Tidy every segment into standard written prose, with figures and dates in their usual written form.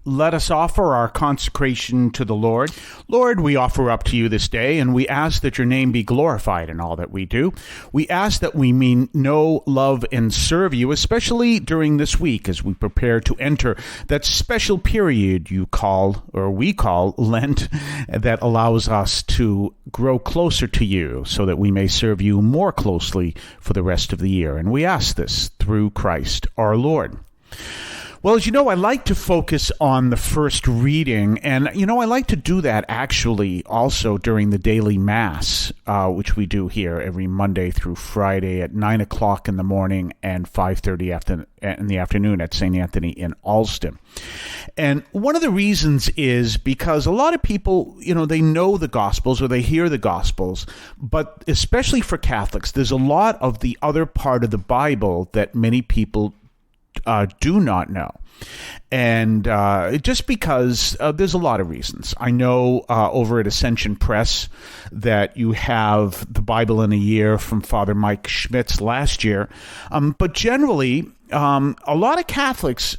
Let us offer our consecration to the Lord. Lord, we offer up to you this day, and we ask that your name be glorified in all that we do. We ask that we may know, love, and serve you, especially during this week as we prepare to enter that special period you call, or we call, Lent, that allows us to grow closer to you so that we may serve you more closely for the rest of the year. And we ask this through Christ our Lord. Well, as you know, I like to focus on the first reading, and, I like to do that actually also during the daily Mass, which we do here every Monday through Friday at 9 o'clock in the morning and 5:30 in the afternoon at St. Anthony in Alston. And one of the reasons is because a lot of people, they know the Gospels or they hear the Gospels, but especially for Catholics, there's a lot of the other part of the Bible that many people do not know. And just because there's a lot of reasons. I know over at Ascension Press that you have the Bible in a Year from Father Mike Schmitz last year. But generally, a lot of Catholics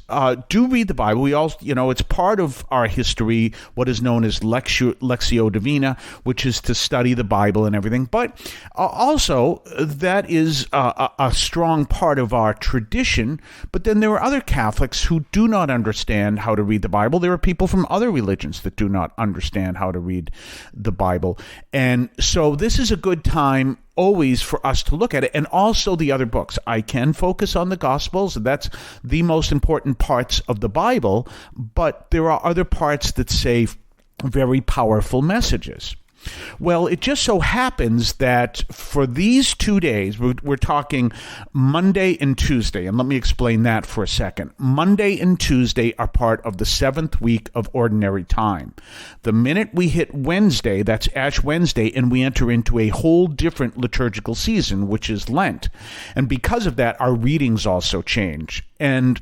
do read the Bible. We all, it's part of our history, what is known as Lectio Divina, which is to study the Bible and everything. But also, that is a strong part of our tradition. But then there are other Catholics who do not understand how to read the Bible. There are people from other religions that do not understand how to read the Bible. And so this is a good time always for us to look at it, and also the other books. I can focus on the Gospels, and that's the most important parts of the Bible, but there are other parts that say very powerful messages. Well, it just so happens that for these 2 days, we're talking Monday and Tuesday, and let me explain that for a second. Monday and Tuesday are part of the 7th week of Ordinary Time. The minute we hit Wednesday, that's Ash Wednesday, and we enter into a whole different liturgical season, which is Lent. And because of that, our readings also change. And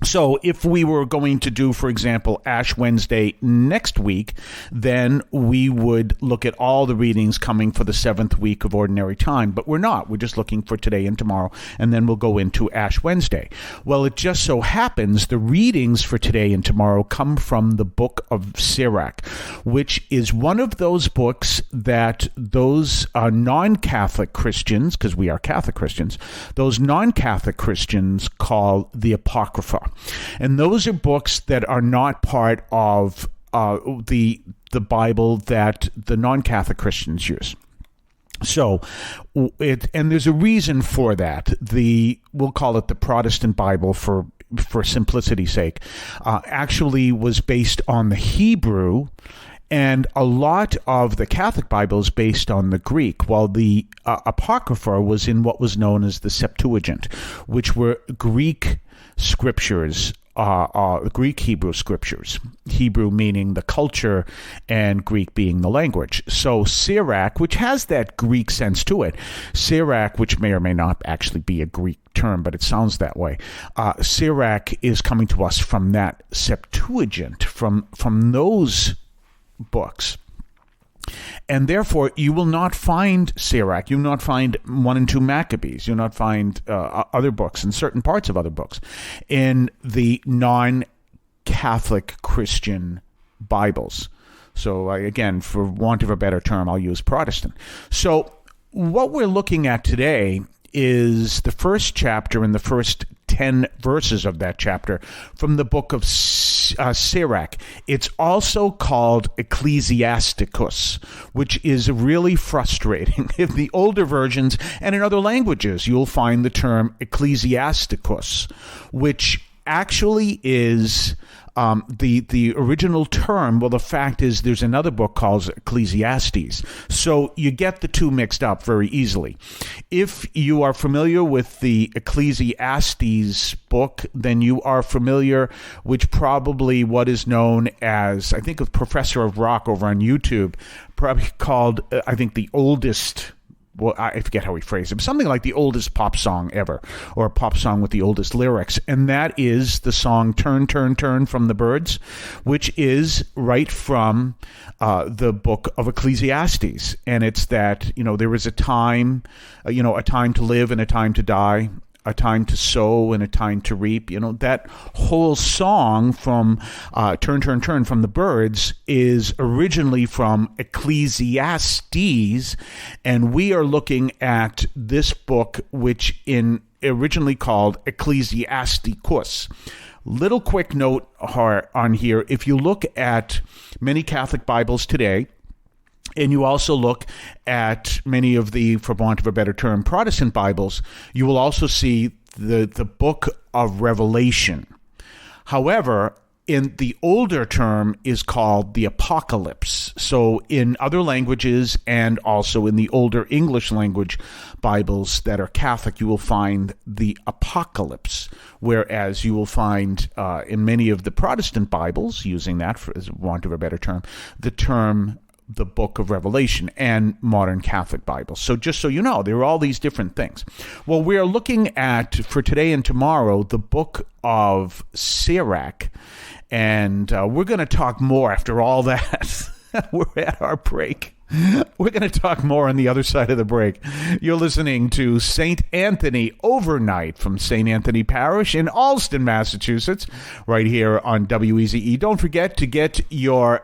so if we were going to do, for example, Ash Wednesday next week, then we would look at all the readings coming for the 7th week of Ordinary Time. But we're not. We're just looking for today and tomorrow, and then we'll go into Ash Wednesday. Well, it just so happens the readings for today and tomorrow come from the book of Sirach, which is one of those books that those non-Catholic Christians, because we are Catholic Christians, those non-Catholic Christians call the Apocrypha. And those are books that are not part of the Bible that the non-Catholic Christians use. So, and there's a reason for that. We'll call it the Protestant Bible for simplicity's sake, actually was based on the Hebrew, and a lot of the Catholic Bible is based on the Greek, while the Apocrypha was in what was known as the Septuagint, which were Greek scriptures, Greek Hebrew scriptures, Hebrew meaning the culture and Greek being the language. So Sirach, which has that Greek sense to it, Sirach, which may or may not actually be a Greek term, but it sounds that way, Sirach is coming to us from that Septuagint, from those books. And therefore, you will not find Sirach, you will not find 1 and 2 Maccabees, you will not find other books and certain parts of other books in the non-Catholic Christian Bibles. So again, for want of a better term, I'll use Protestant. So what we're looking at today is the first chapter and the first 10 verses of that chapter from the book of Sirach. It's also called Ecclesiasticus, which is really frustrating. In the older versions and in other languages, you'll find the term Ecclesiasticus, which actually is the original term. Well, the fact is there's another book called Ecclesiastes. So you get the two mixed up very easily. If you are familiar with the Ecclesiastes book, then you are familiar with probably what is known as, I think, a professor of rock over on YouTube, probably called, I think, the oldest, well, I forget how he phrased it, but something like the oldest pop song ever, or a pop song with the oldest lyrics, and that is the song Turn, Turn, Turn from the Birds, which is right from the book of Ecclesiastes. And it's that, there is a time, a time to live and a time to die, a time to sow and a time to reap. You know, that whole song from Turn, Turn, Turn from the Birds is originally from Ecclesiastes, and we are looking at this book, which originally called Ecclesiasticus. Little quick note on here. If you look at many Catholic Bibles today, and you also look at many of the, for want of a better term, Protestant Bibles, you will also see the book of Revelation. However, in the older term is called the Apocalypse. So in other languages and also in the older English language Bibles that are Catholic, you will find the Apocalypse, whereas you will find in many of the Protestant Bibles, using that for, as want of a better term, the book of Revelation and modern Catholic Bibles. So just so you know, there are all these different things. Well, we are looking at, for today and tomorrow, the book of Sirach, and we're going to talk more after all that. We're at our break. We're going to talk more on the other side of the break. You're listening to St. Anthony Overnight from St. Anthony Parish in Allston, Massachusetts, right here on WEZE. Don't forget to get your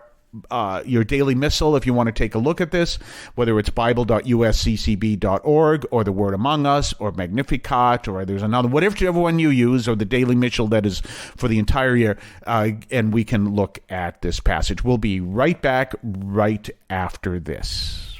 daily missal if you want to take a look at this, whether it's bible.usccb.org or the Word Among Us or Magnificat, or there's another, whichever one you use, or the daily missal that is for the entire year, and we can look at this passage. We'll be right back right after this.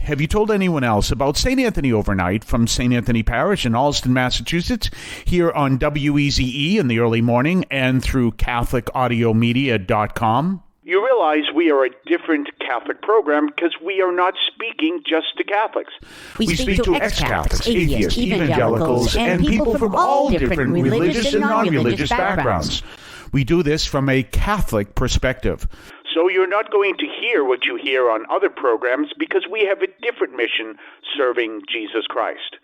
Have you told anyone else about St. Anthony Overnight from St. Anthony Parish in Allston, Massachusetts, here on WEZE in the early morning and through CatholicAudiomedia.com? You realize we are a different Catholic program because we are not speaking just to Catholics. We speak to ex-Catholics, atheists, evangelicals, and people from all different religious and non-religious backgrounds. We do this from a Catholic perspective. So you're not going to hear what you hear on other programs because we have a different mission serving Jesus Christ.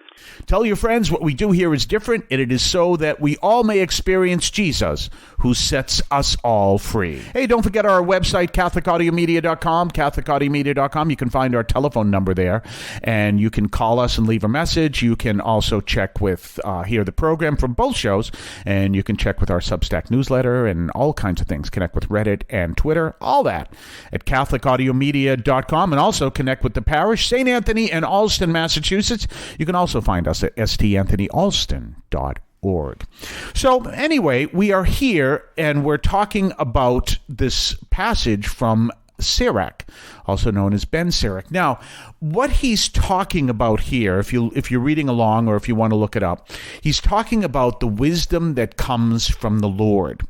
Tell your friends what we do here is different, and it is so that we all may experience Jesus, who sets us all free. Hey, don't forget our website, CatholicAudiomedia.com, CatholicAudiomedia.com. You can find our telephone number there, and you can call us and leave a message. You can also check with, hear the program from both shows, and you can check with our Substack newsletter and all kinds of things. Connect with Reddit and Twitter, all that at CatholicAudiomedia.com, and also connect with the parish, St. Anthony in Allston, Massachusetts. You can also find us at stanthonyalston.org. So anyway, we are here and we're talking about this passage from Sirach, also known as Ben Sirach. Now, what he's talking about here, if you're reading along or if you want to look it up, he's talking about the wisdom that comes from the Lord.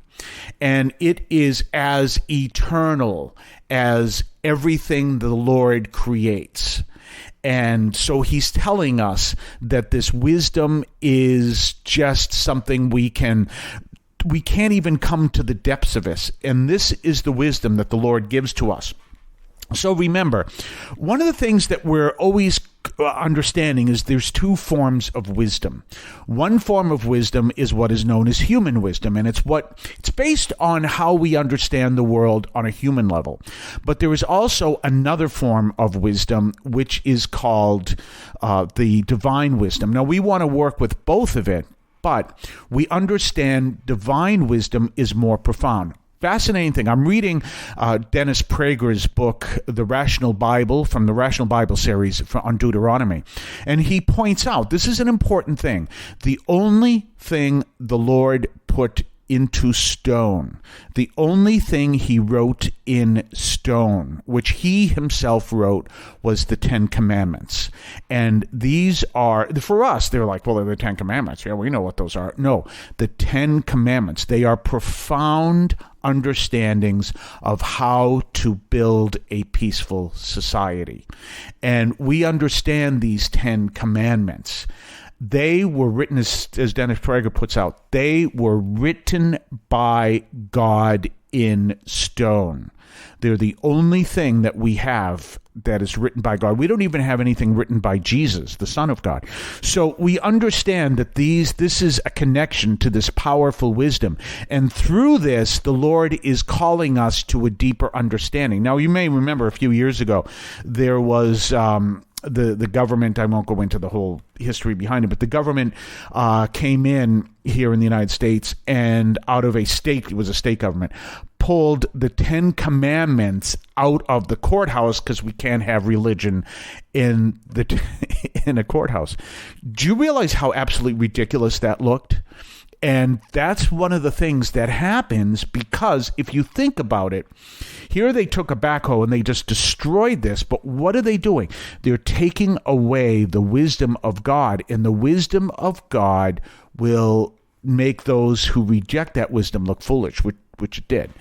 And it is as eternal as everything the Lord creates. And so he's telling us that this wisdom is just something we can't even come to the depths of it. And this is the wisdom that the Lord gives to us. So remember, one of the things that we're always understanding is there's two forms of wisdom. One form of wisdom is what is known as human wisdom, and it's based on how we understand the world on a human level. But there is also another form of wisdom, which is called the divine wisdom. Now, we want to work with both of it, but we understand divine wisdom is more profound. Fascinating thing. I'm reading Dennis Prager's book, The Rational Bible, from the Rational Bible series on Deuteronomy. And he points out, this is an important thing, the only thing the Lord put into stone, the only thing he wrote in stone, which he himself wrote, was the Ten Commandments. And these are, for us, they're like, well, they're the Ten Commandments. Yeah, we know what those are. No, the Ten Commandments, they are profound understandings of how to build a peaceful society. And we understand these Ten Commandments. They were written, as Dennis Prager puts out, they were written by God in stone. They're the only thing that we have that is written by God. We don't even have anything written by Jesus, the Son of God. So we understand that this is a connection to this powerful wisdom. And through this, the Lord is calling us to a deeper understanding. Now, you may remember a few years ago, there was the government, I won't go into the whole history behind it, but the government came in here in the United States and out of it was a state government, pulled the 10 Commandments out of the courthouse because we can't have religion in a courthouse. Do you realize how absolutely ridiculous that looked? And that's one of the things that happens because if you think about it, here they took a backhoe and they just destroyed this. But what are they doing? They're taking away the wisdom of God, and the wisdom of God will make those who reject that wisdom look foolish, which it did.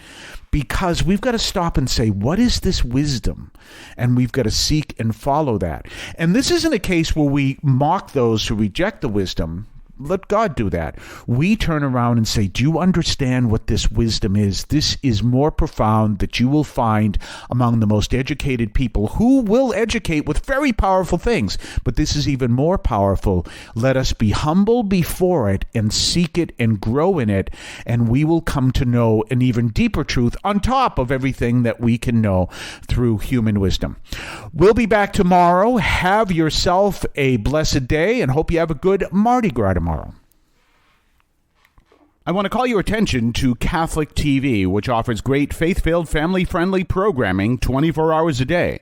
Because we've got to stop and say, what is this wisdom? And we've got to seek and follow that. And this isn't a case where we mock those who reject the wisdom. Let God do that. We turn around and say, do you understand what this wisdom is? This is more profound that you will find among the most educated people who will educate with very powerful things. But this is even more powerful. Let us be humble before it and seek it and grow in it, and we will come to know an even deeper truth on top of everything that we can know through human wisdom. We'll be back tomorrow. Have yourself a blessed day and hope you have a good Mardi Gras tomorrow. I want to call your attention to Catholic TV, which offers great faith-filled, family-friendly programming 24 hours a day.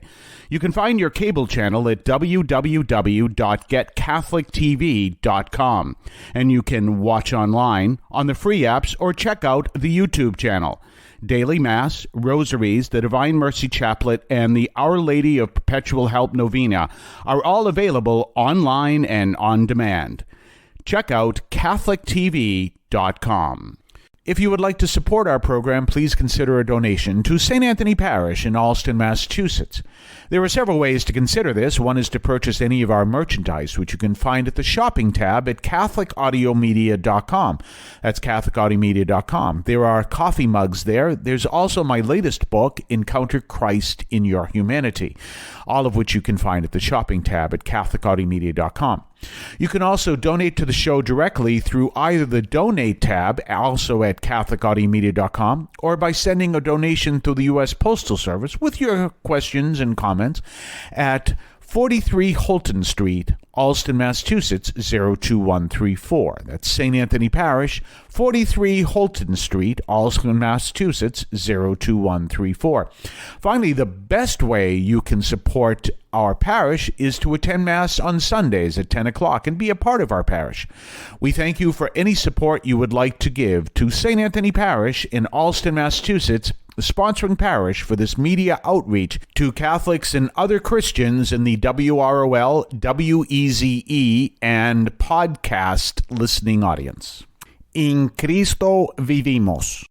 You can find your cable channel at www.getcatholictv.com, and you can watch online on the free apps or check out the YouTube channel. Daily Mass, Rosaries, the Divine Mercy Chaplet, and the Our Lady of Perpetual Help Novena are all available online and on demand. Check out CatholicTV.com. If you would like to support our program, please consider a donation to St. Anthony Parish in Allston, Massachusetts. There are several ways to consider this. One is to purchase any of our merchandise, which you can find at the shopping tab at CatholicAudiomedia.com. That's CatholicAudiomedia.com. There are coffee mugs there. There's also my latest book, Encounter Christ in Your Humanity, all of which you can find at the shopping tab at CatholicAudiomedia.com. You can also donate to the show directly through either the Donate tab, also at CatholicAudiomedia.com, or by sending a donation through the U.S. Postal Service with your questions and comments at 43 Holton Street, Allston, Massachusetts, 02134. That's St. Anthony Parish, 43 Holton Street, Allston, Massachusetts, 02134. Finally, the best way you can support our parish is to attend Mass on Sundays at 10 o'clock and be a part of our parish. We thank you for any support you would like to give to St. Anthony Parish in Allston, Massachusetts, the sponsoring parish for this media outreach to Catholics and other Christians in the WROL, WEZE, and podcast listening audience. In Cristo vivimos.